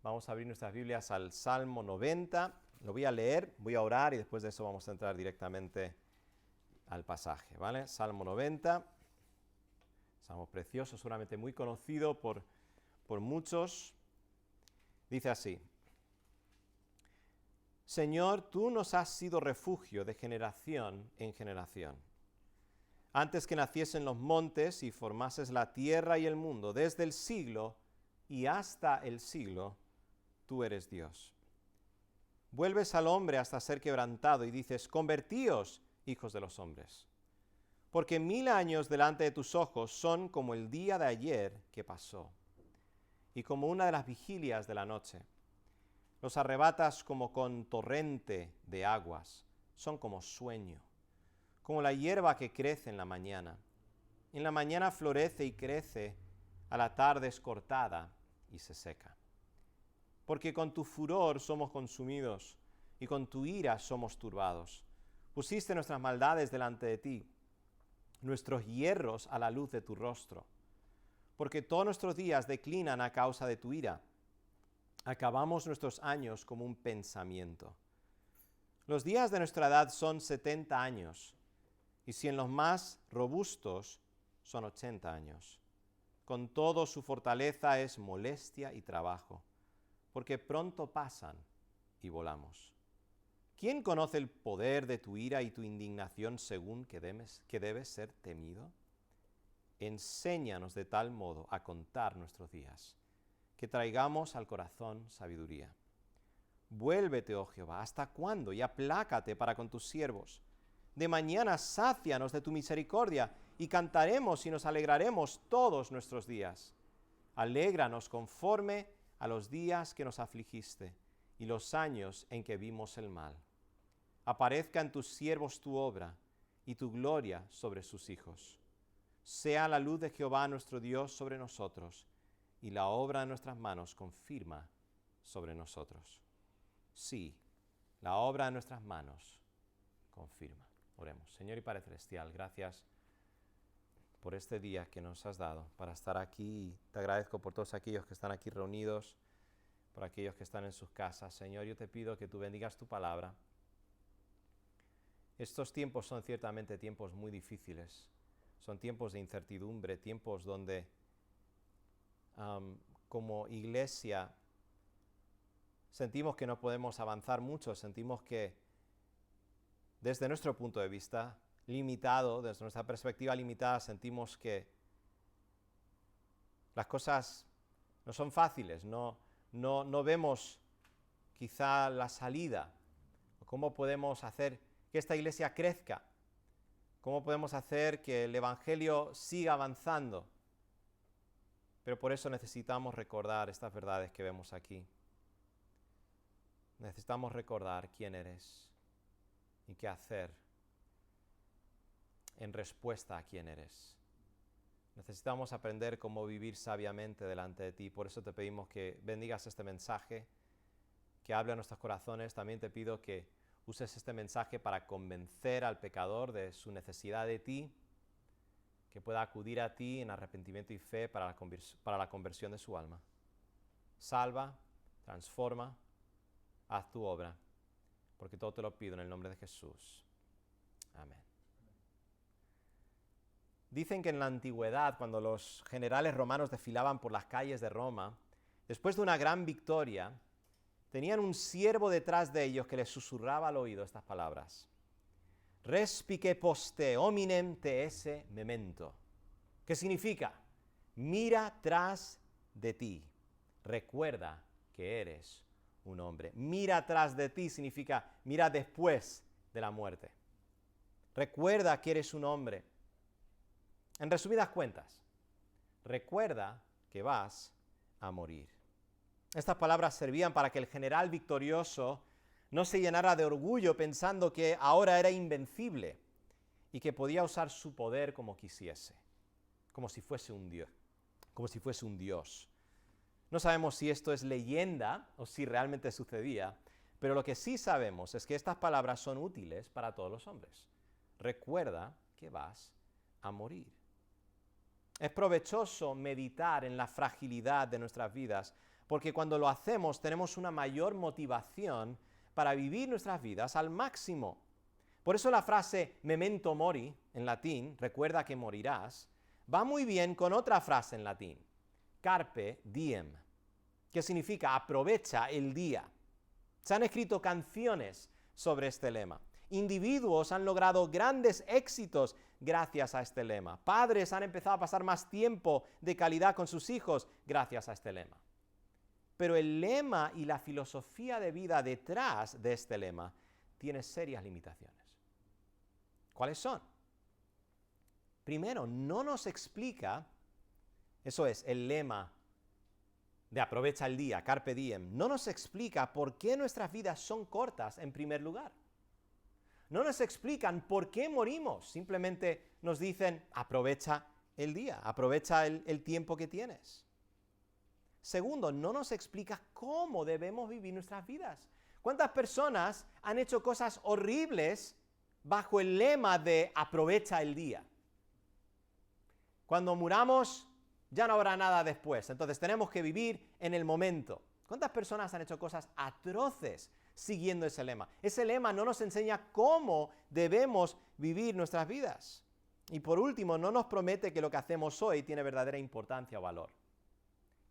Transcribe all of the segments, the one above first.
Vamos a abrir nuestras Biblias al Salmo 90. Lo voy a leer, voy a orar y después de eso vamos a entrar directamente al pasaje, ¿vale? Salmo 90. Salmo precioso, seguramente muy conocido por muchos. Dice así: Señor, tú nos has sido refugio de generación en generación. Antes que naciesen los montes y formases la tierra y el mundo, desde el siglo y hasta el siglo, tú eres Dios. Vuelves al hombre hasta ser quebrantado y dices: convertíos, hijos de los hombres. Porque 1000 años delante de tus ojos son como el día de ayer que pasó, y como una de las vigilias de la noche. Los arrebatas como con torrente de aguas, son como sueño, como la hierba que crece en la mañana. En la mañana florece y crece, a la tarde es cortada y se seca. Porque con tu furor somos consumidos, y con tu ira somos turbados. Pusiste nuestras maldades delante de ti, nuestros hierros a la luz de tu rostro. Porque todos nuestros días declinan a causa de tu ira. Acabamos nuestros años como un pensamiento. Los días de nuestra edad son 70 años, y si en los más robustos son 80 años. Con todo su fortaleza es molestia y trabajo, porque pronto pasan y volamos. ¿Quién conoce el poder de tu ira y tu indignación según que debes ser temido? Enséñanos de tal modo a contar nuestros días, que traigamos al corazón sabiduría. Vuélvete, oh Jehová, ¿hasta cuándo? Y aplácate para con tus siervos. De mañana sácianos de tu misericordia, y cantaremos y nos alegraremos todos nuestros días. Alégranos conforme a los días que nos afligiste, y los años en que vimos el mal. Aparezca en tus siervos tu obra, y tu gloria sobre sus hijos. Sea la luz de Jehová nuestro Dios sobre nosotros, y la obra de nuestras manos confirma sobre nosotros. Sí, la obra de nuestras manos confirma. Oremos. Señor y Padre Celestial, gracias por este día que nos has dado para estar aquí. Te agradezco por todos aquellos que están aquí reunidos, por aquellos que están en sus casas. Señor, yo te pido que tú bendigas tu palabra. Estos tiempos son ciertamente tiempos muy difíciles. Son tiempos de incertidumbre, tiempos donde como iglesia sentimos que no podemos avanzar mucho, sentimos que desde nuestro punto de vista limitado, desde nuestra perspectiva limitada, sentimos que las cosas no son fáciles, no vemos quizá la salida, o cómo podemos hacer que esta iglesia crezca, cómo podemos hacer que el Evangelio siga avanzando. Pero por eso necesitamos recordar estas verdades que vemos aquí. Necesitamos recordar quién eres y qué hacer en respuesta a quién eres. Necesitamos aprender cómo vivir sabiamente delante de ti. Por eso te pedimos que bendigas este mensaje, que hable a nuestros corazones. También te pido que uses este mensaje para convencer al pecador de su necesidad de ti, que pueda acudir a ti en arrepentimiento y fe para la conversión de su alma. Salva, transforma, haz tu obra, porque todo te lo pido en el nombre de Jesús. Amén. Dicen que en la antigüedad, cuando los generales romanos desfilaban por las calles de Roma, después de una gran victoria, tenían un siervo detrás de ellos que les susurraba al oído estas palabras: Respice poste hominem te esse memento. ¿Qué significa? Mira tras de ti, recuerda que eres un hombre. Mira tras de ti significa mira después de la muerte. Recuerda que eres un hombre. En resumidas cuentas, recuerda que vas a morir. Estas palabras servían para que el general victorioso no se llenara de orgullo pensando que ahora era invencible y que podía usar su poder como quisiese, como si fuese un dios. No sabemos si esto es leyenda o si realmente sucedía, pero lo que sí sabemos es que estas palabras son útiles para todos los hombres. Recuerda que vas a morir. Es provechoso meditar en la fragilidad de nuestras vidas porque cuando lo hacemos tenemos una mayor motivación para vivir nuestras vidas al máximo. Por eso la frase memento mori, en latín, recuerda que morirás, va muy bien con otra frase en latín, carpe diem, que significa aprovecha el día. Se han escrito canciones sobre este lema. Individuos han logrado grandes éxitos gracias a este lema. Padres han empezado a pasar más tiempo de calidad con sus hijos gracias a este lema. Pero el lema y la filosofía de vida detrás de este lema tiene serias limitaciones. ¿Cuáles son? Primero, no nos explica, eso es, el lema de aprovecha el día, carpe diem, no nos explica por qué nuestras vidas son cortas en primer lugar. No nos explican por qué morimos, simplemente nos dicen aprovecha el día, aprovecha el tiempo que tienes. Segundo, no nos explica cómo debemos vivir nuestras vidas. ¿Cuántas personas han hecho cosas horribles bajo el lema de aprovecha el día? Cuando muramos, ya no habrá nada después, entonces tenemos que vivir en el momento. ¿Cuántas personas han hecho cosas atroces siguiendo ese lema? Ese lema no nos enseña cómo debemos vivir nuestras vidas. Y por último, no nos promete que lo que hacemos hoy tiene verdadera importancia o valor.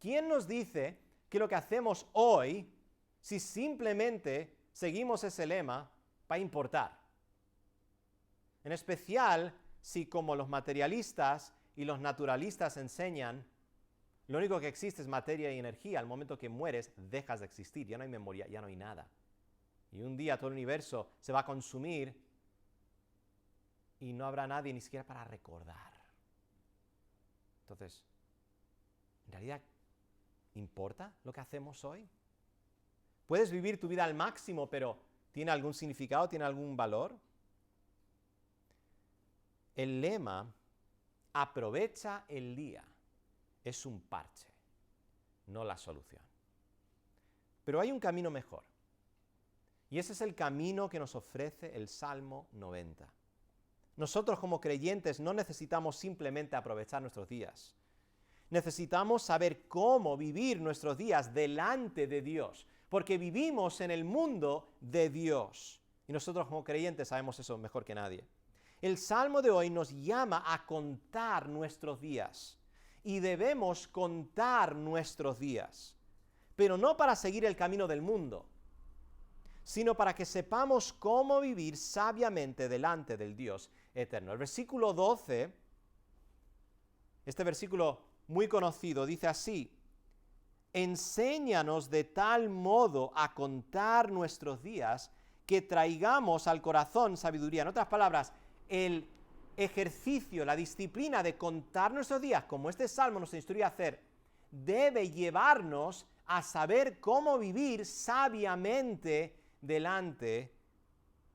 ¿Quién nos dice que lo que hacemos hoy, si simplemente seguimos ese lema, va a importar? En especial si, como los materialistas y los naturalistas enseñan, lo único que existe es materia y energía. Al momento que mueres, dejas de existir. Ya no hay memoria, ya no hay nada. Y un día todo el universo se va a consumir y no habrá nadie ni siquiera para recordar. Entonces, ¿en realidad importa lo que hacemos hoy? Puedes vivir tu vida al máximo, pero ¿tiene algún significado? ¿Tiene algún valor? El lema aprovecha el día es un parche, no la solución. Pero hay un camino mejor. Y ese es el camino que nos ofrece el Salmo 90. Nosotros como creyentes no necesitamos simplemente aprovechar nuestros días. Necesitamos saber cómo vivir nuestros días delante de Dios, porque vivimos en el mundo de Dios. Y nosotros como creyentes sabemos eso mejor que nadie. El Salmo de hoy nos llama a contar nuestros días. Y debemos contar nuestros días. Pero no para seguir el camino del mundo, sino para que sepamos cómo vivir sabiamente delante del Dios eterno. El versículo 12, este versículo muy conocido, dice así: enséñanos de tal modo a contar nuestros días que traigamos al corazón sabiduría. En otras palabras, el ejercicio, la disciplina de contar nuestros días, como este salmo nos instruye a hacer, debe llevarnos a saber cómo vivir sabiamente delante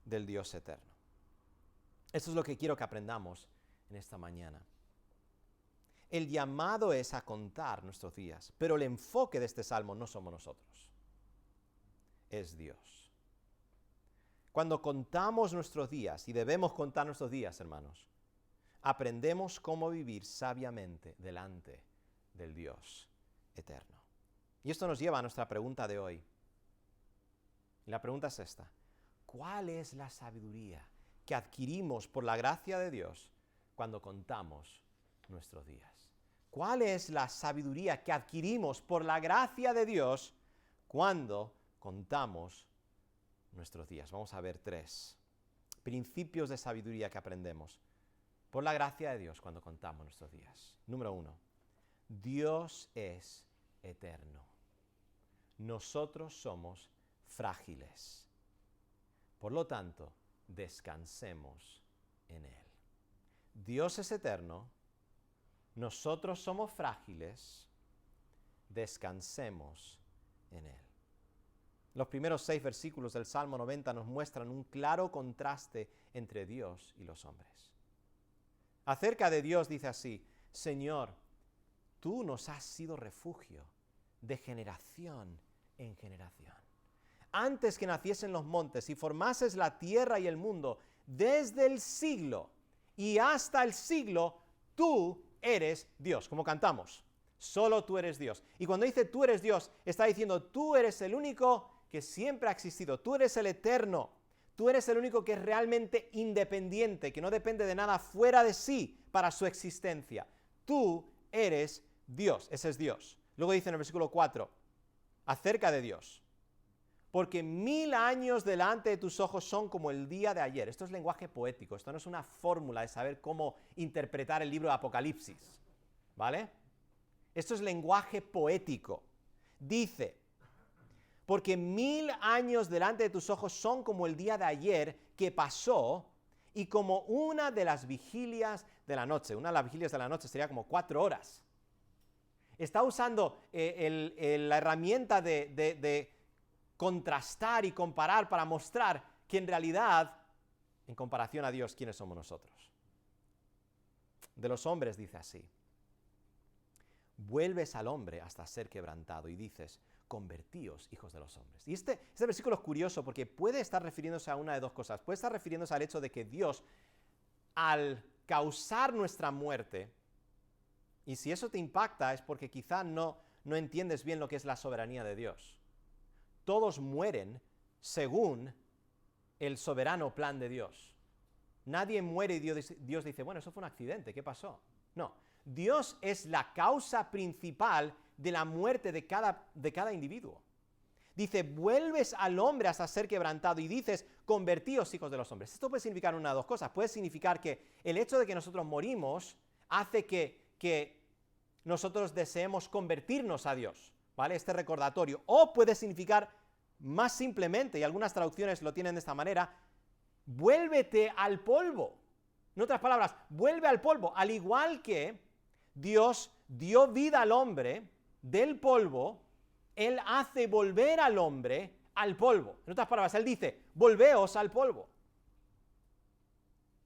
del Dios eterno. Eso es lo que quiero que aprendamos en esta mañana. El llamado es a contar nuestros días, pero el enfoque de este salmo no somos nosotros, es Dios. Cuando contamos nuestros días, y debemos contar nuestros días, hermanos, aprendemos cómo vivir sabiamente delante del Dios eterno. Y esto nos lleva a nuestra pregunta de hoy. Y la pregunta es esta: ¿cuál es la sabiduría que adquirimos por la gracia de Dios cuando contamos nuestros días? ¿Cuál es la sabiduría que adquirimos por la gracia de Dios cuando contamos nuestros días? Vamos a ver 3 principios de sabiduría que aprendemos por la gracia de Dios cuando contamos nuestros días. Número 1, Dios es eterno. Nosotros somos frágiles. Por lo tanto, descansemos en Él. Dios es eterno. Nosotros somos frágiles. Descansemos en Él. Los primeros 6 versículos del Salmo 90 nos muestran un claro contraste entre Dios y los hombres. Acerca de Dios dice así: Señor, tú nos has sido refugio de generación en generación. Antes que naciesen los montes y formases la tierra y el mundo, desde el siglo y hasta el siglo, tú eres Dios. Como cantamos, Solo tú eres Dios. Y cuando dice tú eres Dios, está diciendo tú eres el único que siempre ha existido. Tú eres el eterno. Tú eres el único que es realmente independiente, que no depende de nada fuera de sí para su existencia. Tú eres Dios. Ese es Dios. Luego dice en el versículo 4, acerca de Dios. Porque 1000 años delante de tus ojos son como el día de ayer. Esto es lenguaje poético. Esto no es una fórmula de saber cómo interpretar el libro de Apocalipsis. ¿Vale? Esto es lenguaje poético. Dice, porque 1000 años delante de tus ojos son como el día de ayer que pasó y como una de las vigilias de la noche. Una de las vigilias de la noche sería como 4 horas. Está usando la herramienta de contrastar y comparar para mostrar que en realidad, en comparación a Dios, ¿quiénes somos nosotros? De los hombres dice así. Vuelves al hombre hasta ser quebrantado y dices, convertíos, hijos de los hombres. Y este versículo es curioso porque puede estar refiriéndose a una de dos cosas. Puede estar refiriéndose al hecho de que Dios, al causar nuestra muerte, y si eso te impacta es porque quizá no entiendes bien lo que es la soberanía de Dios. Todos mueren según el soberano plan de Dios. Nadie muere y Dios dice, bueno, eso fue un accidente, ¿qué pasó? No. Dios es la causa principal de la muerte de cada individuo. Dice, vuelves al hombre hasta ser quebrantado y dices, convertíos, hijos de los hombres. Esto puede significar una de dos cosas. Puede significar que el hecho de que nosotros morimos hace que nosotros deseemos convertirnos a Dios, ¿vale? Este recordatorio. O puede significar más simplemente, y algunas traducciones lo tienen de esta manera, vuélvete al polvo. En otras palabras, vuelve al polvo, al igual que Dios dio vida al hombre del polvo, Él hace volver al hombre al polvo. En otras palabras, Él dice, volveos al polvo.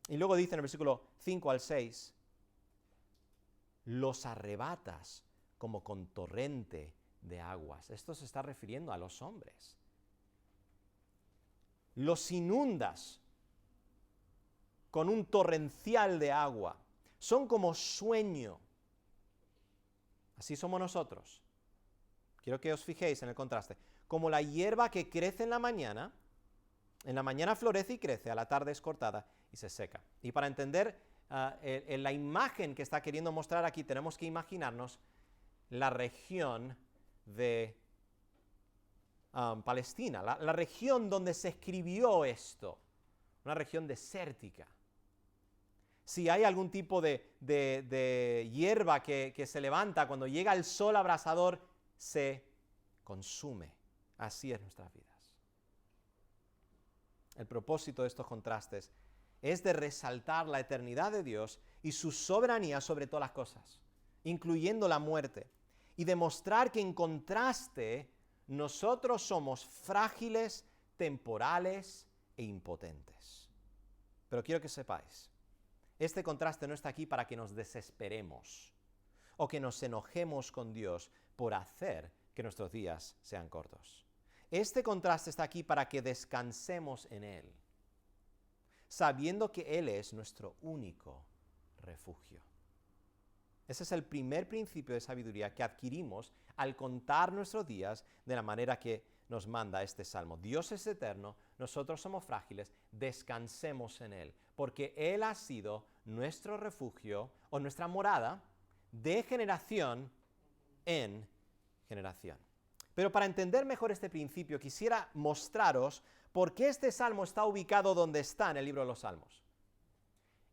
Y luego dice en el versículo 5 al 6, los arrebatas como con torrente de aguas. Esto se está refiriendo a los hombres. Los inundas con un torrencial de agua. Son como sueño. Así somos nosotros. Quiero que os fijéis en el contraste. Como la hierba que crece en la mañana florece y crece, a la tarde es cortada y se seca. Y para entender la imagen que está queriendo mostrar aquí, tenemos que imaginarnos la región de Palestina, la región donde se escribió esto, una región desértica. Si hay algún tipo de hierba que se levanta, cuando llega el sol abrasador, se consume. Así es nuestras vidas. El propósito de estos contrastes es de resaltar la eternidad de Dios y su soberanía sobre todas las cosas, incluyendo la muerte, y demostrar que en contraste nosotros somos frágiles, temporales e impotentes. Pero quiero que sepáis, este contraste no está aquí para que nos desesperemos o que nos enojemos con Dios por hacer que nuestros días sean cortos. Este contraste está aquí para que descansemos en Él, sabiendo que Él es nuestro único refugio. Ese es el primer principio de sabiduría que adquirimos al contar nuestros días de la manera que nos manda este salmo. Dios es eterno, nosotros somos frágiles, descansemos en Él, porque Él ha sido nuestro refugio o nuestra morada de generación en generación. Pero para entender mejor este principio, quisiera mostraros por qué este salmo está ubicado donde está en el libro de los Salmos.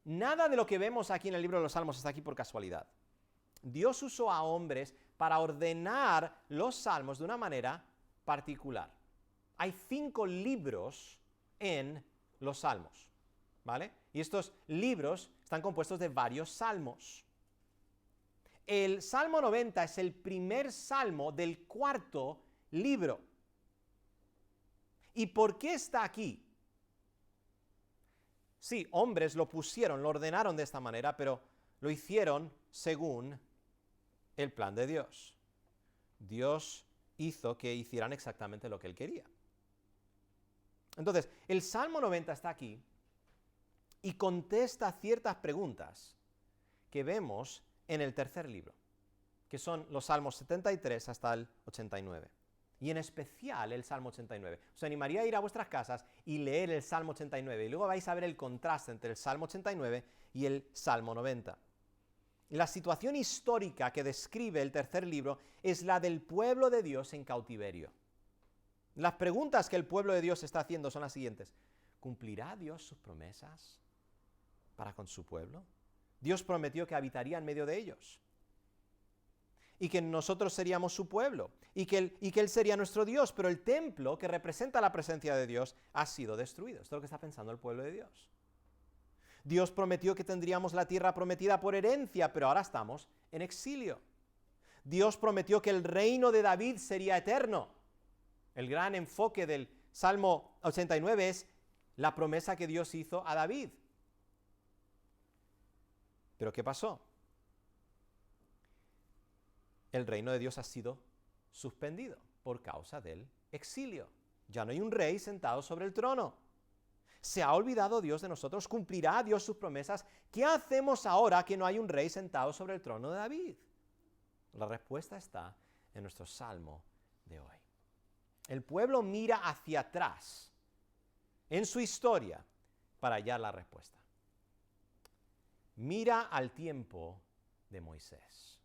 Nada de lo que vemos aquí en el libro de los Salmos está aquí por casualidad. Dios usó a hombres para ordenar los salmos de una manera particular. Hay 5 libros en los salmos, ¿vale? Y estos libros están compuestos de varios salmos. El Salmo 90 es el primer salmo del 4º libro. ¿Y por qué está aquí? Sí, hombres lo pusieron, lo ordenaron de esta manera, pero lo hicieron según el plan de Dios. Dios hizo que hicieran exactamente lo que Él quería. Entonces, el Salmo 90 está aquí y contesta ciertas preguntas que vemos en el 3er libro. que son los Salmos 73 hasta el 89. Y en especial el Salmo 89. Os animaría a ir a vuestras casas y leer el Salmo 89. Y luego vais a ver el contraste entre el Salmo 89 y el Salmo 90. La situación histórica que describe el tercer libro es la del pueblo de Dios en cautiverio. Las preguntas que el pueblo de Dios está haciendo son las siguientes. ¿Cumplirá Dios sus promesas para con su pueblo? Dios prometió que habitaría en medio de ellos. Y que nosotros seríamos su pueblo, y que Él sería nuestro Dios, pero el templo que representa la presencia de Dios ha sido destruido. Esto es lo que está pensando el pueblo de Dios. Dios prometió que tendríamos la tierra prometida por herencia, pero ahora estamos en exilio. Dios prometió que el reino de David sería eterno. El gran enfoque del Salmo 89 es la promesa que Dios hizo a David. ¿Pero qué pasó? El reino de Dios ha sido suspendido por causa del exilio. Ya no hay un rey sentado sobre el trono. ¿Se ha olvidado Dios de nosotros? ¿Cumplirá Dios sus promesas? ¿Qué hacemos ahora que no hay un rey sentado sobre el trono de David? La respuesta está en nuestro salmo de hoy. El pueblo mira hacia atrás en su historia para hallar la respuesta. Mira al tiempo de Moisés.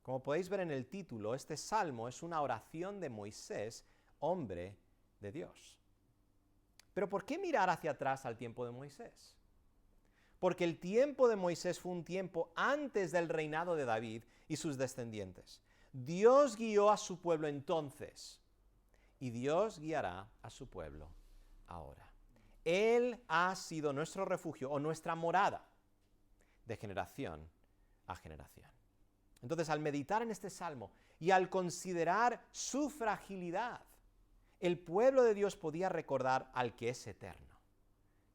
Como podéis ver en el título, este salmo es una oración de Moisés, hombre de Dios. Pero ¿por qué mirar hacia atrás al tiempo de Moisés? Porque el tiempo de Moisés fue un tiempo antes del reinado de David y sus descendientes. Dios guió a su pueblo entonces, y Dios guiará a su pueblo ahora. Él ha sido nuestro refugio o nuestra morada de generación a generación. Entonces, al meditar en este salmo y al considerar su fragilidad, el pueblo de Dios podía recordar al que es eterno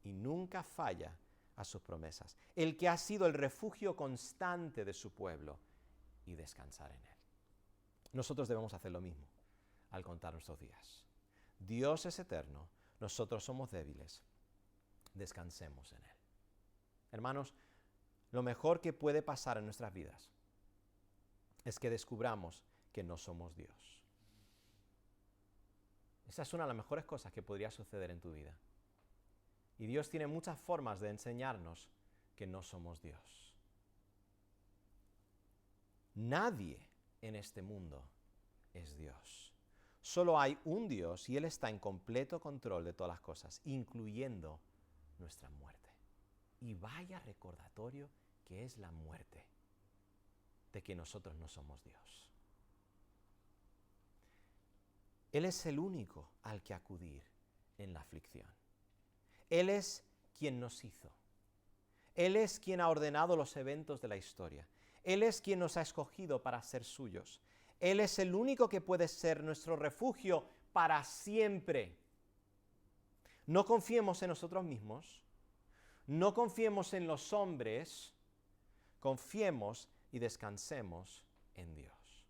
y nunca falla a sus promesas, el que ha sido el refugio constante de su pueblo y descansar en él. Nosotros debemos hacer lo mismo al contar nuestros días. Dios es eterno, nosotros somos débiles, descansemos en él. Hermanos, lo mejor que puede pasar en nuestras vidas es que descubramos que no somos Dios. Esa es una de las mejores cosas que podría suceder en tu vida. Y Dios tiene muchas formas de enseñarnos que no somos Dios. Nadie en este mundo es Dios. Solo hay un Dios y Él está en completo control de todas las cosas, incluyendo nuestra muerte. Y vaya recordatorio que es la muerte de que nosotros no somos Dios. Él es el único al que acudir en la aflicción. Él es quien nos hizo. Él es quien ha ordenado los eventos de la historia. Él es quien nos ha escogido para ser suyos. Él es el único que puede ser nuestro refugio para siempre. No confiemos en nosotros mismos. No confiemos en los hombres. Confiemos y descansemos en Dios.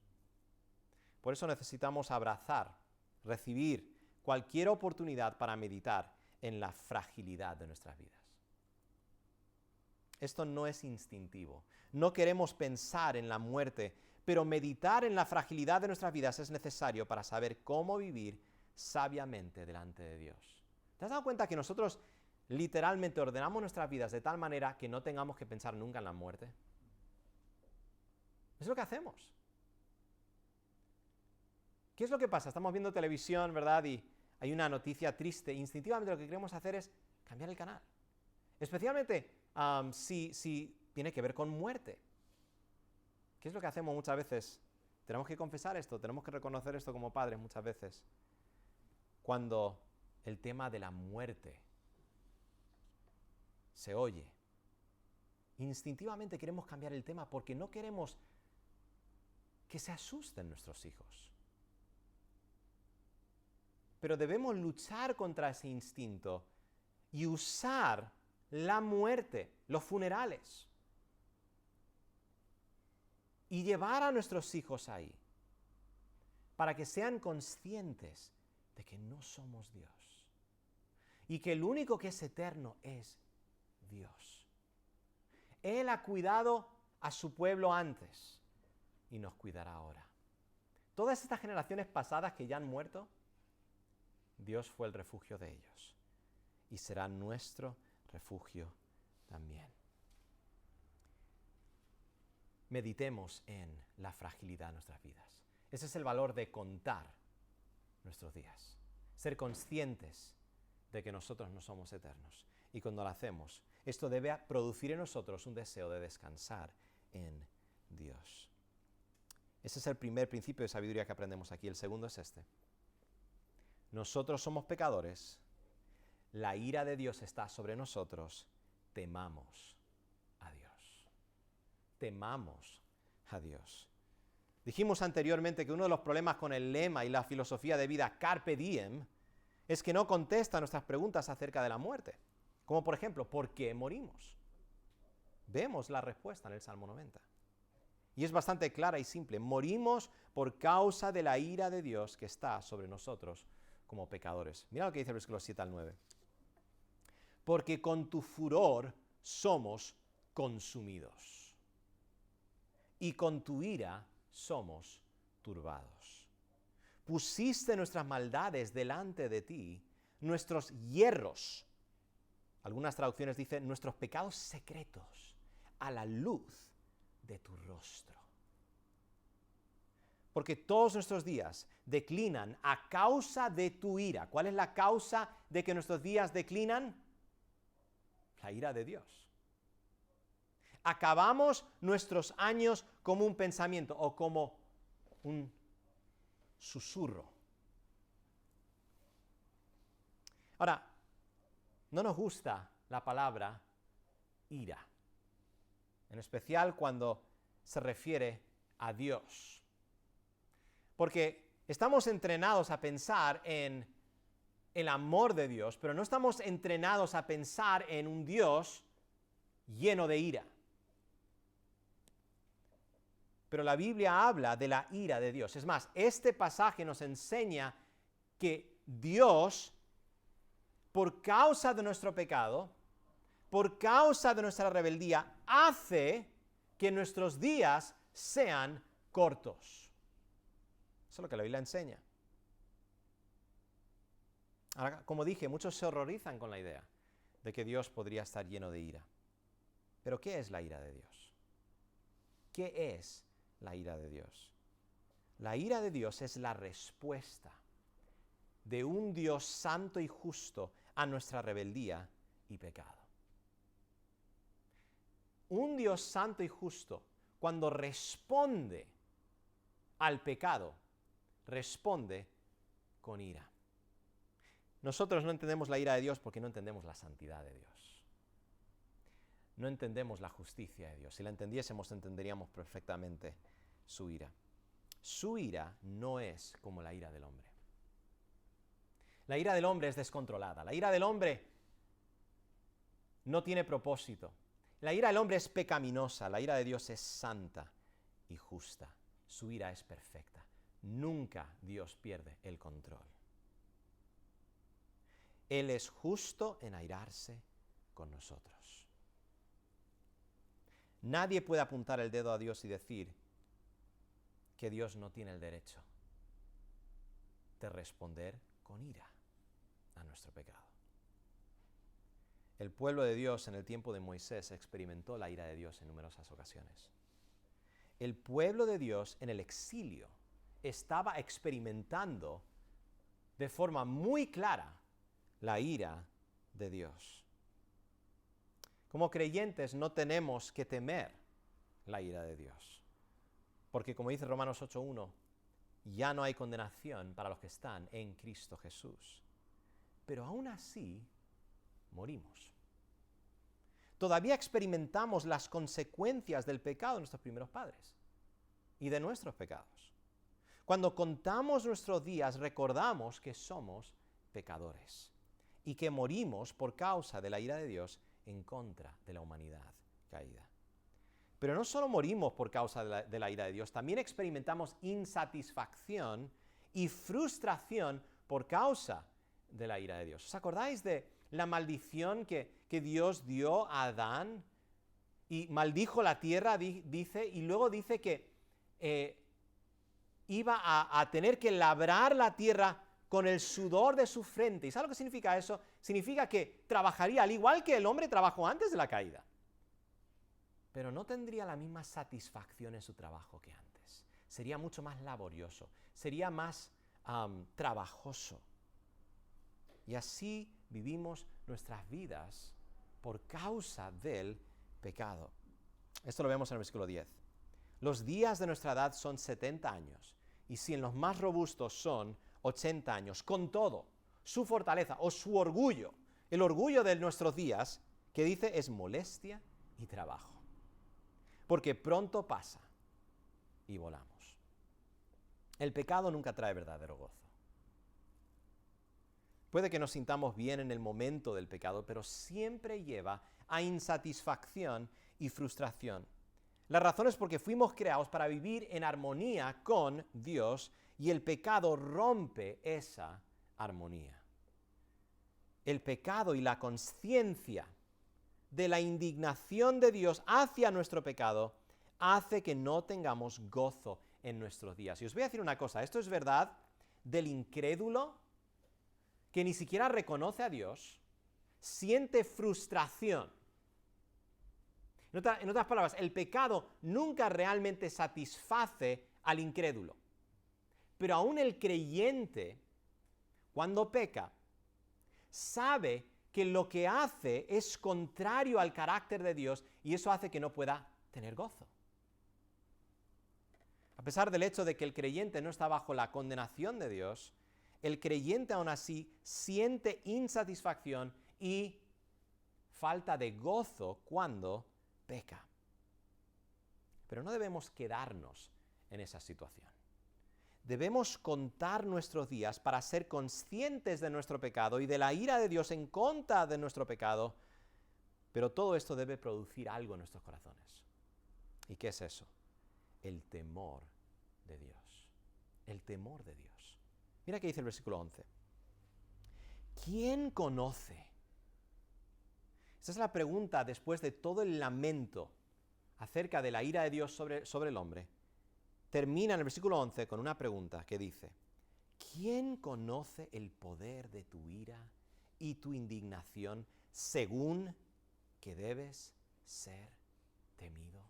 Por eso necesitamos abrazar, recibir cualquier oportunidad para meditar en la fragilidad de nuestras vidas. Esto no es instintivo. No queremos pensar en la muerte, pero meditar en la fragilidad de nuestras vidas es necesario para saber cómo vivir sabiamente delante de Dios. ¿Te has dado cuenta que nosotros literalmente ordenamos nuestras vidas de tal manera que no tengamos que pensar nunca en la muerte? Es lo que hacemos. ¿Qué es lo que pasa? Estamos viendo televisión, ¿verdad? Y hay una noticia triste. Instintivamente lo que queremos hacer es cambiar el canal. Especialmente si tiene que ver con muerte. ¿Qué es lo que hacemos muchas veces? Tenemos que confesar esto, tenemos que reconocer esto como padres muchas veces. Cuando el tema de la muerte se oye, instintivamente queremos cambiar el tema porque no queremos que se asusten nuestros hijos. Pero debemos luchar contra ese instinto y usar la muerte, los funerales, y llevar a nuestros hijos ahí para que sean conscientes de que no somos Dios y que el único que es eterno es Dios. Él ha cuidado a su pueblo antes y nos cuidará ahora. Todas estas generaciones pasadas que ya han muerto, Dios fue el refugio de ellos y será nuestro refugio también. Meditemos en la fragilidad de nuestras vidas. Ese es el valor de contar nuestros días. Ser conscientes de que nosotros no somos eternos. Y cuando lo hacemos, esto debe producir en nosotros un deseo de descansar en Dios. Ese es el primer principio de sabiduría que aprendemos aquí. El segundo es este. Nosotros somos pecadores. La ira de Dios está sobre nosotros. Temamos a Dios. Temamos a Dios. Dijimos anteriormente que uno de los problemas con el lema y la filosofía de vida Carpe Diem es que no contesta nuestras preguntas acerca de la muerte. Como por ejemplo, ¿por qué morimos? Vemos la respuesta en el Salmo 90. Y es bastante clara y simple. Morimos por causa de la ira de Dios que está sobre nosotros como pecadores. Mira lo que dice el versículo 7 al 9. Porque con tu furor somos consumidos, y con tu ira somos turbados. Pusiste nuestras maldades delante de ti, nuestros hierros, algunas traducciones dicen nuestros pecados secretos, a la luz de tu rostro. Porque todos nuestros días declinan a causa de tu ira. ¿Cuál es la causa de que nuestros días declinan? La ira de Dios. Acabamos nuestros años como un pensamiento o como un susurro. Ahora, no nos gusta la palabra ira, en especial cuando se refiere a Dios. Porque estamos entrenados a pensar en el amor de Dios, pero no estamos entrenados a pensar en un Dios lleno de ira. Pero la Biblia habla de la ira de Dios. Es más, este pasaje nos enseña que Dios, por causa de nuestro pecado, por causa de nuestra rebeldía, hace que nuestros días sean cortos. Eso es lo que la Biblia enseña. Ahora, como dije, muchos se horrorizan con la idea de que Dios podría estar lleno de ira. Pero ¿qué es la ira de Dios? ¿Qué es la ira de Dios? La ira de Dios es la respuesta de un Dios santo y justo a nuestra rebeldía y pecado. Un Dios santo y justo, cuando responde al pecado, responde con ira. Nosotros no entendemos la ira de Dios porque no entendemos la santidad de Dios. No entendemos la justicia de Dios. Si la entendiésemos, entenderíamos perfectamente su ira. Su ira no es como la ira del hombre. La ira del hombre es descontrolada. La ira del hombre no tiene propósito. La ira del hombre es pecaminosa. La ira de Dios es santa y justa. Su ira es perfecta. Nunca Dios pierde el control. Él es justo en airarse con nosotros. Nadie puede apuntar el dedo a Dios y decir que Dios no tiene el derecho de responder con ira a nuestro pecado. El pueblo de Dios en el tiempo de Moisés experimentó la ira de Dios en numerosas ocasiones. El pueblo de Dios en el exilio estaba experimentando de forma muy clara la ira de Dios. Como creyentes no tenemos que temer la ira de Dios, porque como dice Romanos 8:1, ya no hay condenación para los que están en Cristo Jesús. Pero aún así, morimos. Todavía experimentamos las consecuencias del pecado de nuestros primeros padres y de nuestros pecados. Cuando contamos nuestros días, recordamos que somos pecadores y que morimos por causa de la ira de Dios en contra de la humanidad caída. Pero no solo morimos por causa de la ira de Dios, también experimentamos insatisfacción y frustración por causa de la ira de Dios. ¿Os acordáis de la maldición que Dios dio a Adán? Y maldijo la tierra, dice, y luego dice que iba a tener que labrar la tierra con el sudor de su frente. ¿Y sabes lo que significa eso? Significa que trabajaría al igual que el hombre trabajó antes de la caída. Pero no tendría la misma satisfacción en su trabajo que antes. Sería mucho más laborioso, sería más trabajoso. Y así vivimos nuestras vidas por causa del pecado. Esto lo vemos en el versículo 10. Los días de nuestra edad son 70 años, y si en los más robustos son 80 años, con todo, su fortaleza o su orgullo, el orgullo de nuestros días, que dice es molestia y trabajo. Porque pronto pasa y volamos. El pecado nunca trae verdadero gozo. Puede que nos sintamos bien en el momento del pecado, pero siempre lleva a insatisfacción y frustración. La razón es porque fuimos creados para vivir en armonía con Dios y el pecado rompe esa armonía. El pecado y la consciencia de la indignación de Dios hacia nuestro pecado hace que no tengamos gozo en nuestros días. Y os voy a decir una cosa, esto es verdad del incrédulo que ni siquiera reconoce a Dios, siente frustración. En otras palabras, el pecado nunca realmente satisface al incrédulo. Pero aún el creyente, cuando peca, sabe que lo que hace es contrario al carácter de Dios y eso hace que no pueda tener gozo. A pesar del hecho de que el creyente no está bajo la condenación de Dios, el creyente aún así siente insatisfacción y falta de gozo cuando peca. Pero no debemos quedarnos en esa situación. Debemos contar nuestros días para ser conscientes de nuestro pecado y de la ira de Dios en contra de nuestro pecado, pero todo esto debe producir algo en nuestros corazones. ¿Y qué es eso? El temor de Dios. El temor de Dios. Mira qué dice el versículo 11. ¿Quién conoce? Esa es la pregunta después de todo el lamento acerca de la ira de Dios sobre el hombre. Termina en el versículo 11 con una pregunta que dice, ¿quién conoce el poder de tu ira y tu indignación según que debes ser temido?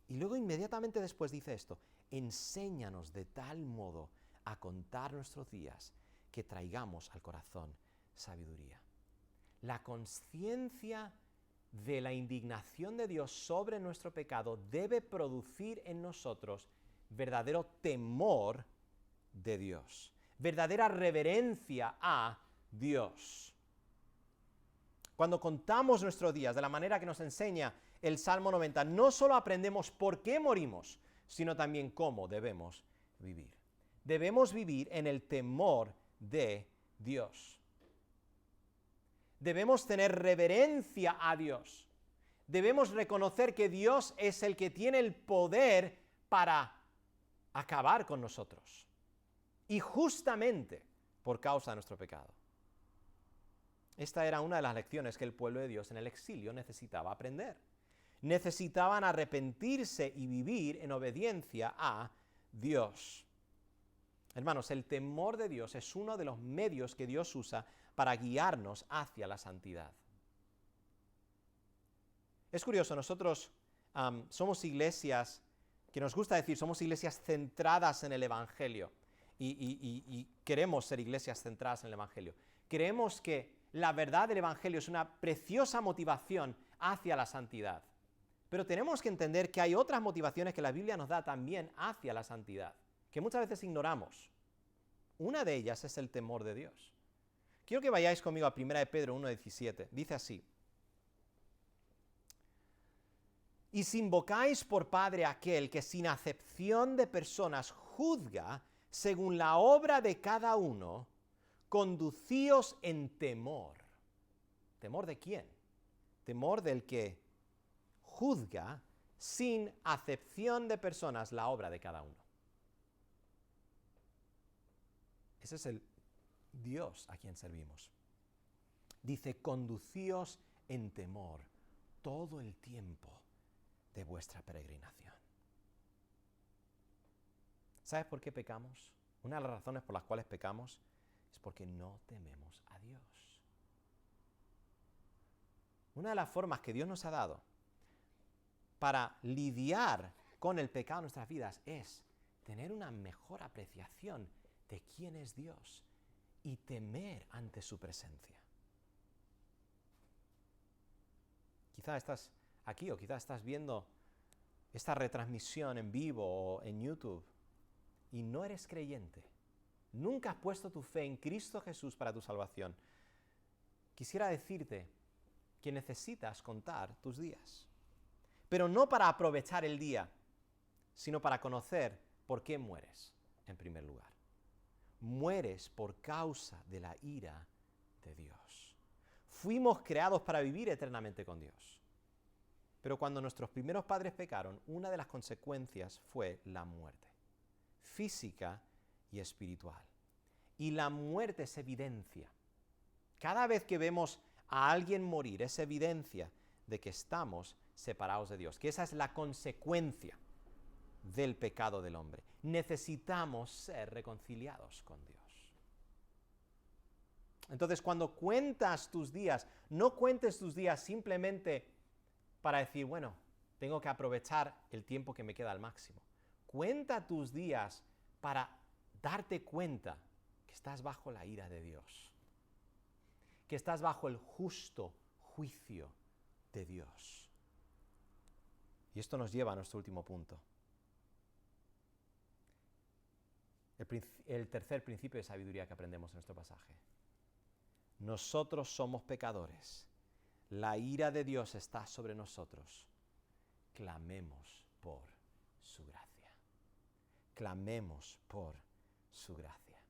Y luego inmediatamente después dice esto, enséñanos de tal modo a contar nuestros días que traigamos al corazón sabiduría. La consciencia de la indignación de Dios sobre nuestro pecado debe producir en nosotros verdadero temor de Dios, verdadera reverencia a Dios. Cuando contamos nuestros días de la manera que nos enseña el Salmo 90, no solo aprendemos por qué morimos, sino también cómo debemos vivir. Debemos vivir en el temor de Dios. Debemos tener reverencia a Dios. Debemos reconocer que Dios es el que tiene el poder para acabar con nosotros. Y justamente por causa de nuestro pecado. Esta era una de las lecciones que el pueblo de Dios en el exilio necesitaba aprender. Necesitaban arrepentirse y vivir en obediencia a Dios. Hermanos, el temor de Dios es uno de los medios que Dios usa para guiarnos hacia la santidad. Es curioso, nosotros somos iglesias, que nos gusta decir, somos iglesias centradas en el Evangelio y queremos ser iglesias centradas en el Evangelio. Creemos que la verdad del Evangelio es una preciosa motivación hacia la santidad. Pero tenemos que entender que hay otras motivaciones que la Biblia nos da también hacia la santidad, que muchas veces ignoramos. Una de ellas es el temor de Dios. Quiero que vayáis conmigo a 1 de Pedro 1:17. Dice así. Y si invocáis por Padre aquel que sin acepción de personas juzga según la obra de cada uno, conducíos en temor. ¿Temor de quién? Temor del que juzga sin acepción de personas la obra de cada uno. Ese es el Dios a quien servimos. Dice, conducíos en temor todo el tiempo de vuestra peregrinación. ¿Sabes por qué pecamos? Una de las razones por las cuales pecamos es porque no tememos a Dios. Una de las formas que Dios nos ha dado para lidiar con el pecado en nuestras vidas es tener una mejor apreciación de quién es Dios y temer ante su presencia. Quizás estás aquí o quizás estás viendo esta retransmisión en vivo o en YouTube y no eres creyente. Nunca has puesto tu fe en Cristo Jesús para tu salvación. Quisiera decirte que necesitas contar tus días. Pero no para aprovechar el día, sino para conocer por qué mueres, en primer lugar. Mueres por causa de la ira de Dios. Fuimos creados para vivir eternamente con Dios. Pero cuando nuestros primeros padres pecaron, una de las consecuencias fue la muerte, física y espiritual. Y la muerte es evidencia. Cada vez que vemos a alguien morir, es evidencia de que estamos separados de Dios, que esa es la consecuencia del pecado del hombre. Necesitamos ser reconciliados con Dios. Entonces, cuando cuentas tus días, no cuentes tus días simplemente para decir, bueno, tengo que aprovechar el tiempo que me queda al máximo. Cuenta tus días para darte cuenta que estás bajo la ira de Dios, que estás bajo el justo juicio de Dios. Y esto nos lleva a nuestro último punto. El tercer principio de sabiduría que aprendemos en nuestro pasaje. Nosotros somos pecadores. La ira de Dios está sobre nosotros. Clamemos por su gracia. Clamemos por su gracia.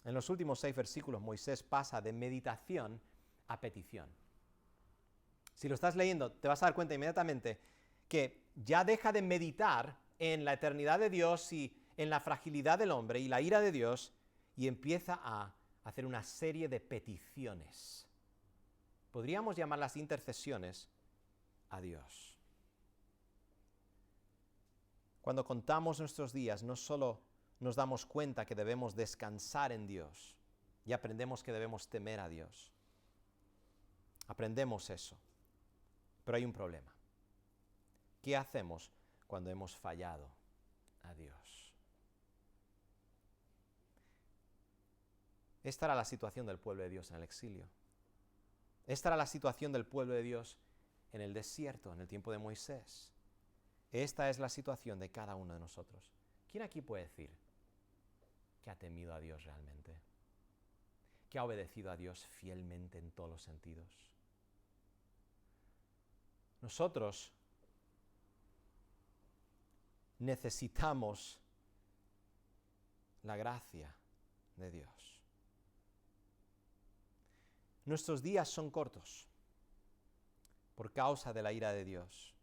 En los últimos 6 versículos, Moisés pasa de meditación a petición. Si lo estás leyendo, te vas a dar cuenta inmediatamente que ya deja de meditar en la eternidad de Dios y en la fragilidad del hombre y la ira de Dios y empieza a hacer una serie de peticiones. Podríamos llamarlas intercesiones a Dios. Cuando contamos nuestros días, no solo nos damos cuenta que debemos descansar en Dios y aprendemos que debemos temer a Dios. Aprendemos eso. Pero hay un problema. ¿Qué hacemos cuando hemos fallado a Dios? Esta era la situación del pueblo de Dios en el exilio. Esta era la situación del pueblo de Dios en el desierto, en el tiempo de Moisés. Esta es la situación de cada uno de nosotros. ¿Quién aquí puede decir que ha temido a Dios realmente? ¿Que ha obedecido a Dios fielmente en todos los sentidos? Nosotros necesitamos la gracia de Dios. Nuestros días son cortos por causa de la ira de Dios.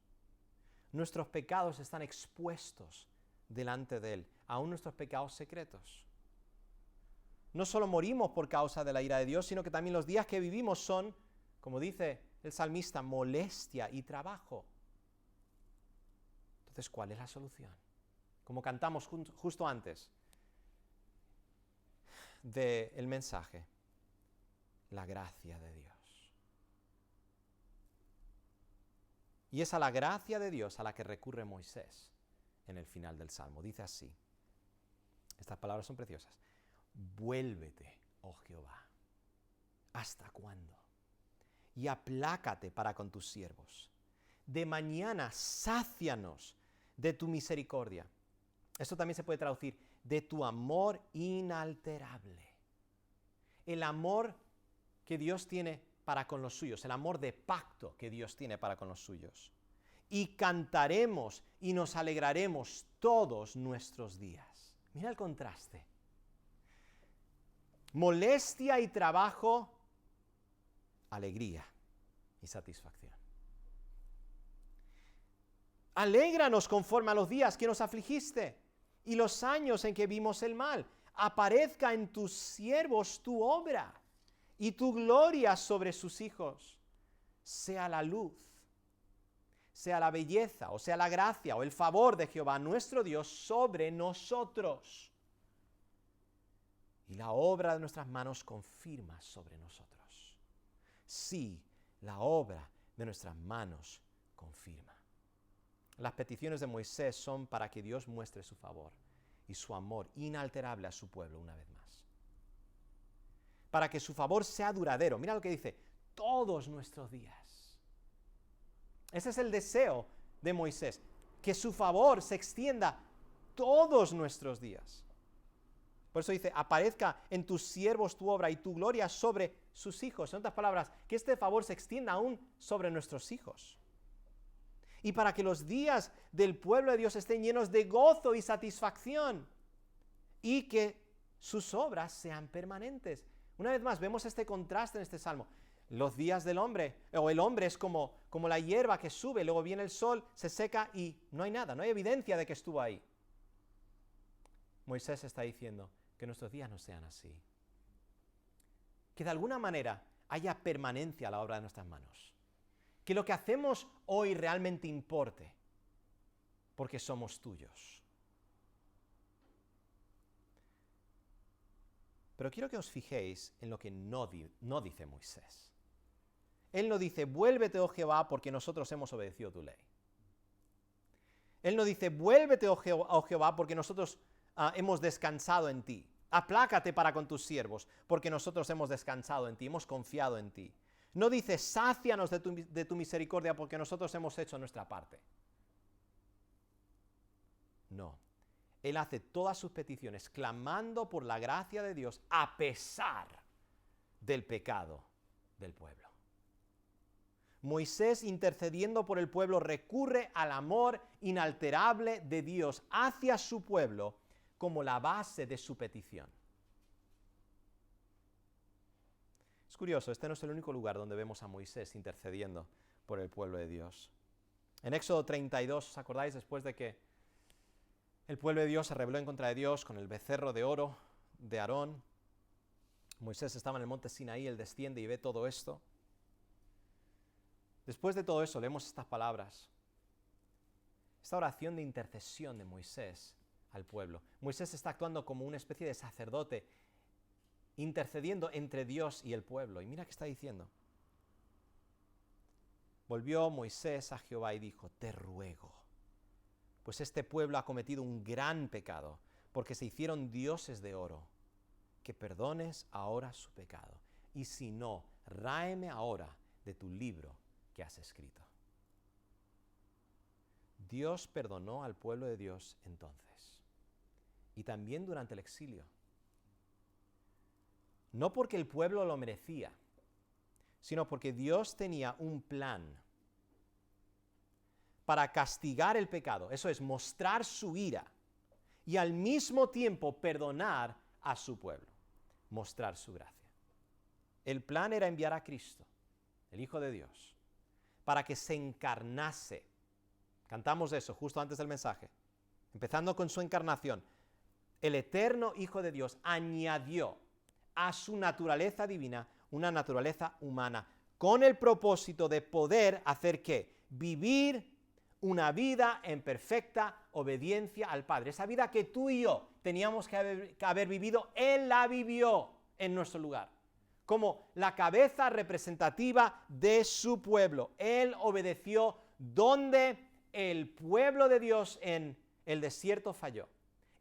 Nuestros pecados están expuestos delante de Él, aún nuestros pecados secretos. No solo morimos por causa de la ira de Dios, sino que también los días que vivimos son, como dice el salmista, molestia y trabajo. Entonces, ¿cuál es la solución? Como cantamos justo antes del mensaje, la gracia de Dios. Y es a la gracia de Dios a la que recurre Moisés en el final del Salmo. Dice así, estas palabras son preciosas. Vuélvete, oh Jehová, ¿hasta cuándo? Y aplácate para con tus siervos. De mañana sácianos de tu misericordia. Esto también se puede traducir, de tu amor inalterable. El amor que Dios tiene para con los suyos, el amor de pacto que Dios tiene para con los suyos. Y cantaremos y nos alegraremos todos nuestros días. Mira el contraste. Molestia y trabajo, alegría y satisfacción. Alégranos conforme a los días que nos afligiste y los años en que vimos el mal. Aparezca en tus siervos tu obra y tu gloria sobre sus hijos. Sea la luz sea la belleza, o sea la gracia, o el favor de Jehová nuestro Dios sobre nosotros. Y la obra de nuestras manos confirma sobre nosotros. Sí, la obra de nuestras manos confirma. Las peticiones de Moisés son para que Dios muestre su favor y su amor inalterable a su pueblo una vez más. Para que su favor sea duradero. Mira lo que dice, todos nuestros días. Ese es el deseo de Moisés, que su favor se extienda todos nuestros días. Por eso dice, aparezca en tus siervos tu obra y tu gloria sobre sus hijos. En otras palabras, que este favor se extienda aún sobre nuestros hijos. Y para que los días del pueblo de Dios estén llenos de gozo y satisfacción. Y que sus obras sean permanentes. Una vez más, vemos este contraste en este salmo. Los días del hombre, o el hombre es como la hierba que sube, luego viene el sol, se seca y no hay nada, no hay evidencia de que estuvo ahí. Moisés está diciendo que nuestros días no sean así. Que de alguna manera haya permanencia a la obra de nuestras manos. Que lo que hacemos hoy realmente importe, porque somos tuyos. Pero quiero que os fijéis en lo que no dice Moisés. Él no dice, vuélvete, oh Jehová, porque nosotros hemos obedecido tu ley. Él no dice, vuélvete, oh Jehová, porque nosotros hemos descansado en ti. Aplácate para con tus siervos, porque nosotros hemos descansado en ti, hemos confiado en ti. No dice, sácianos de tu misericordia, porque nosotros hemos hecho nuestra parte. No. Él hace todas sus peticiones clamando por la gracia de Dios a pesar del pecado del pueblo. Moisés, intercediendo por el pueblo, recurre al amor inalterable de Dios hacia su pueblo como la base de su petición. Es curioso, este no es el único lugar donde vemos a Moisés intercediendo por el pueblo de Dios. En Éxodo 32, ¿os acordáis? Después de que el pueblo de Dios se rebeló en contra de Dios con el becerro de oro de Aarón, Moisés estaba en el monte Sinaí, él desciende y ve todo esto. Después de todo eso, leemos estas palabras. Esta oración de intercesión de Moisés al pueblo. Moisés está actuando como una especie de sacerdote, intercediendo entre Dios y el pueblo. Y mira qué está diciendo. Volvió Moisés a Jehová y dijo, te ruego, pues este pueblo ha cometido un gran pecado, porque se hicieron dioses de oro, que perdones ahora su pecado. Y si no, ráeme ahora de tu libro que has escrito. Dios perdonó al pueblo de Dios entonces, y también durante el exilio. No porque el pueblo lo merecía, sino porque Dios tenía un plan para castigar el pecado, eso es, mostrar su ira, y al mismo tiempo perdonar a su pueblo, mostrar su gracia. El plan era enviar a Cristo, el Hijo de Dios, para que se encarnase. Cantamos eso justo antes del mensaje. Empezando con su encarnación. El eterno Hijo de Dios añadió a su naturaleza divina una naturaleza humana, con el propósito de poder hacer ¿qué? Vivir una vida en perfecta obediencia al Padre. Esa vida que tú y yo teníamos que haber vivido, Él la vivió en nuestro lugar. Como la cabeza representativa de su pueblo. Él obedeció donde el pueblo de Dios en el desierto falló.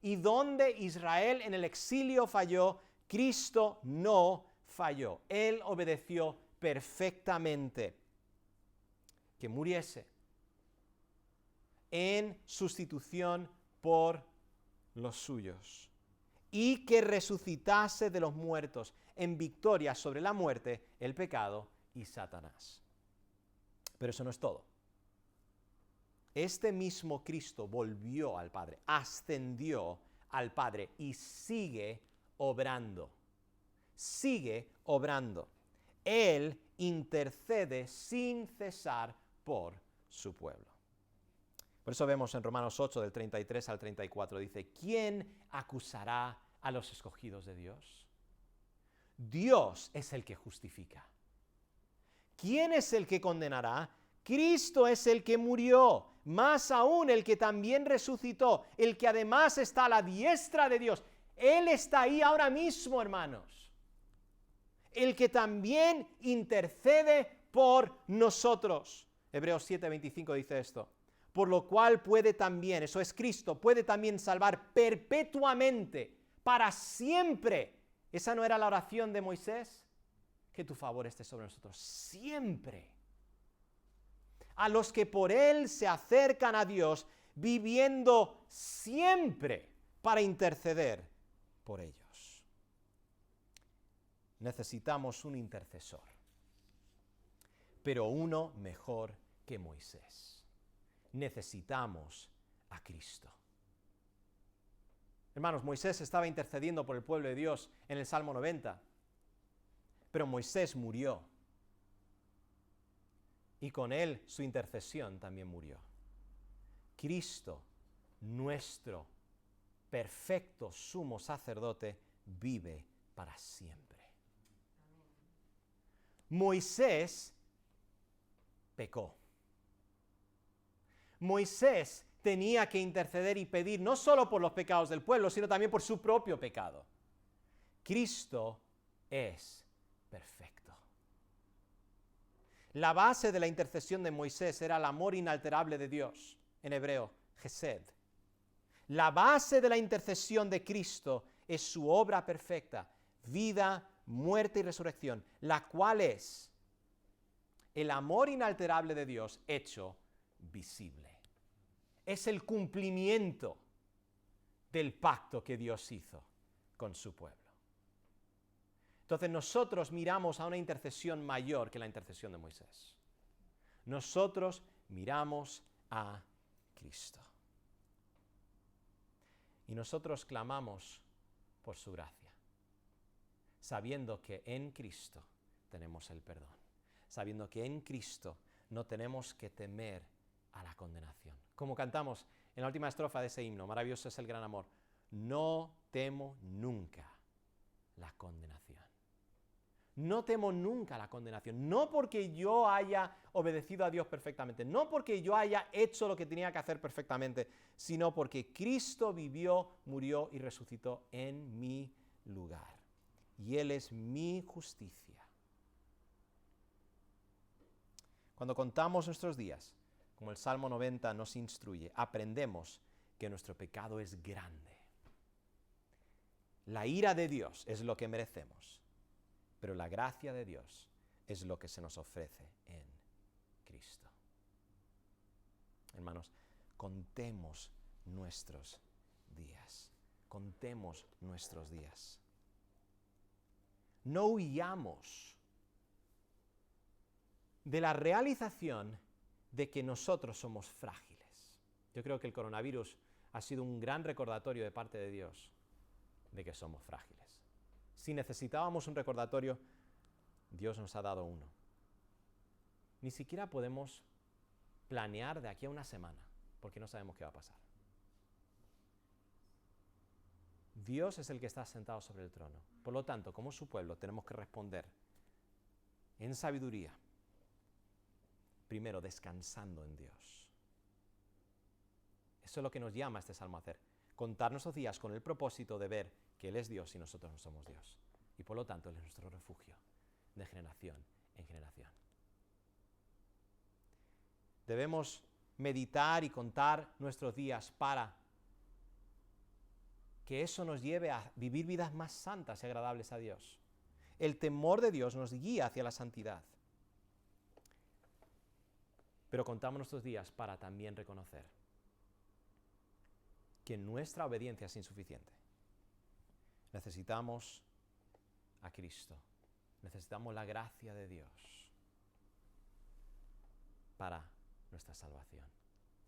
Y donde Israel en el exilio falló, Cristo no falló. Él obedeció perfectamente. Que muriese en sustitución por los suyos. Y que resucitase de los muertos en victoria sobre la muerte, el pecado y Satanás. Pero eso no es todo. Este mismo Cristo volvió al Padre, ascendió al Padre y sigue obrando. Sigue obrando. Él intercede sin cesar por su pueblo. Por eso vemos en Romanos 8, del 33 al 34, dice, ¿quién acusará a los escogidos de Dios? Dios es el que justifica. ¿Quién es el que condenará? Cristo es el que murió, más aún el que también resucitó, el que además está a la diestra de Dios. Él está ahí ahora mismo, hermanos. El que también intercede por nosotros. Hebreos 7:25 dice esto. Por lo cual puede también, eso es Cristo, puede también salvar perpetuamente, para siempre. ¿Esa no era la oración de Moisés? Que tu favor esté sobre nosotros siempre. A los que por Él se acercan a Dios, viviendo siempre para interceder por ellos. Necesitamos un intercesor, pero uno mejor que Moisés. Necesitamos a Cristo. Hermanos, Moisés estaba intercediendo por el pueblo de Dios en el Salmo 90, pero Moisés murió. Y con él su intercesión también murió. Cristo, nuestro perfecto sumo sacerdote, vive para siempre. Moisés pecó. Moisés tenía que interceder y pedir no solo por los pecados del pueblo, sino también por su propio pecado. Cristo es perfecto. La base de la intercesión de Moisés era el amor inalterable de Dios, en hebreo, Gesed. La base de la intercesión de Cristo es su obra perfecta, vida, muerte y resurrección, la cual es el amor inalterable de Dios hecho visible. Es el cumplimiento del pacto que Dios hizo con su pueblo. Entonces nosotros miramos a una intercesión mayor que la intercesión de Moisés. Nosotros miramos a Cristo. Y nosotros clamamos por su gracia, sabiendo que en Cristo tenemos el perdón, sabiendo que en Cristo no tenemos que temer a la condenación. Como cantamos en la última estrofa de ese himno, maravilloso es el gran amor, no temo nunca la condenación. No temo nunca la condenación, no porque yo haya obedecido a Dios perfectamente, no porque yo haya hecho lo que tenía que hacer perfectamente, sino porque Cristo vivió, murió y resucitó en mi lugar. Y Él es mi justicia. Cuando contamos nuestros días, como el Salmo 90 nos instruye, aprendemos que nuestro pecado es grande. La ira de Dios es lo que merecemos. Pero la gracia de Dios es lo que se nos ofrece en Cristo. Hermanos, contemos nuestros días. Contemos nuestros días. No huyamos de la realización de que nosotros somos frágiles. Yo creo que el coronavirus ha sido un gran recordatorio de parte de Dios de que somos frágiles. Si necesitábamos un recordatorio, Dios nos ha dado uno. Ni siquiera podemos planear de aquí a una semana, porque no sabemos qué va a pasar. Dios es el que está sentado sobre el trono. Por lo tanto, como su pueblo, tenemos que responder en sabiduría. Primero, descansando en Dios. Eso es lo que nos llama este salmo a hacer. Contar nuestros días con el propósito de ver que Él es Dios y nosotros no somos Dios. Y por lo tanto, Él es nuestro refugio de generación en generación. Debemos meditar y contar nuestros días para que eso nos lleve a vivir vidas más santas y agradables a Dios. El temor de Dios nos guía hacia la santidad. Pero contamos nuestros días para también reconocer que nuestra obediencia es insuficiente. Necesitamos a Cristo. Necesitamos la gracia de Dios para nuestra salvación.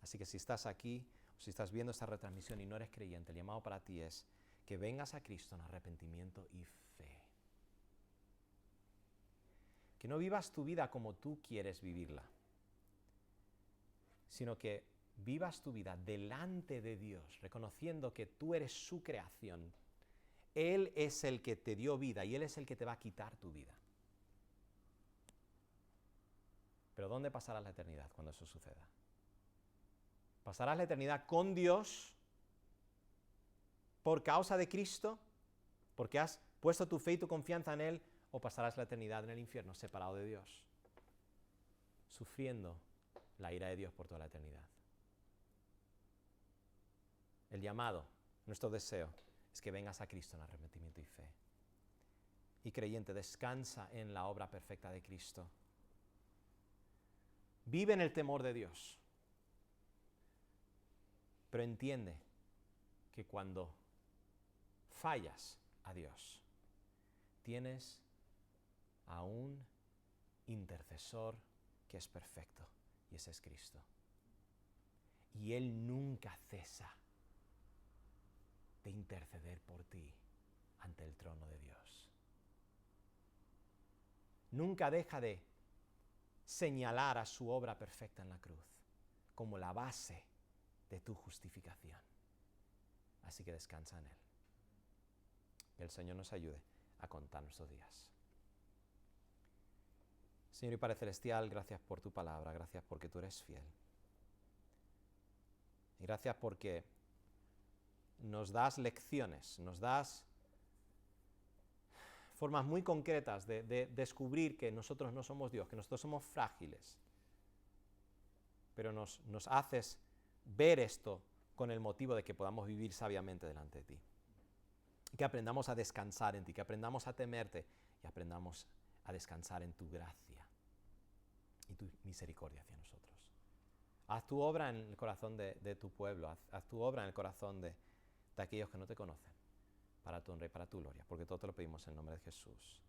Así que si estás aquí o si estás viendo esta retransmisión y no eres creyente, el llamado para ti es que vengas a Cristo en arrepentimiento y fe. Que no vivas tu vida como tú quieres vivirla, sino que vivas tu vida delante de Dios, reconociendo que tú eres su creación. Él es el que te dio vida y Él es el que te va a quitar tu vida. Pero ¿dónde pasarás la eternidad cuando eso suceda? ¿Pasarás la eternidad con Dios por causa de Cristo? ¿Porque has puesto tu fe y tu confianza en Él? ¿O pasarás la eternidad en el infierno separado de Dios, sufriendo la ira de Dios por toda la eternidad? El llamado, nuestro deseo, es que vengas a Cristo en arrepentimiento y fe. Y creyente, descansa en la obra perfecta de Cristo. Vive en el temor de Dios. Pero entiende que cuando fallas a Dios, tienes a un intercesor que es perfecto, y ese es Cristo. Y Él nunca cesa de interceder por ti ante el trono de Dios. Nunca deja de señalar a su obra perfecta en la cruz como la base de tu justificación. Así que descansa en Él. Que el Señor nos ayude a contar nuestros días. Señor y Padre Celestial, gracias por tu palabra, gracias porque tú eres fiel. Y gracias porque nos das lecciones, nos das formas muy concretas de descubrir que nosotros no somos Dios, que nosotros somos frágiles. Pero nos haces ver esto con el motivo de que podamos vivir sabiamente delante de ti. Que aprendamos a descansar en ti, que aprendamos a temerte y aprendamos a descansar en tu gracia y tu misericordia hacia nosotros. Haz tu obra en el corazón de tu pueblo, haz tu obra en el corazón de aquellos que no te conocen, para tu honra y para tu gloria, porque todo te lo pedimos en el nombre de Jesús.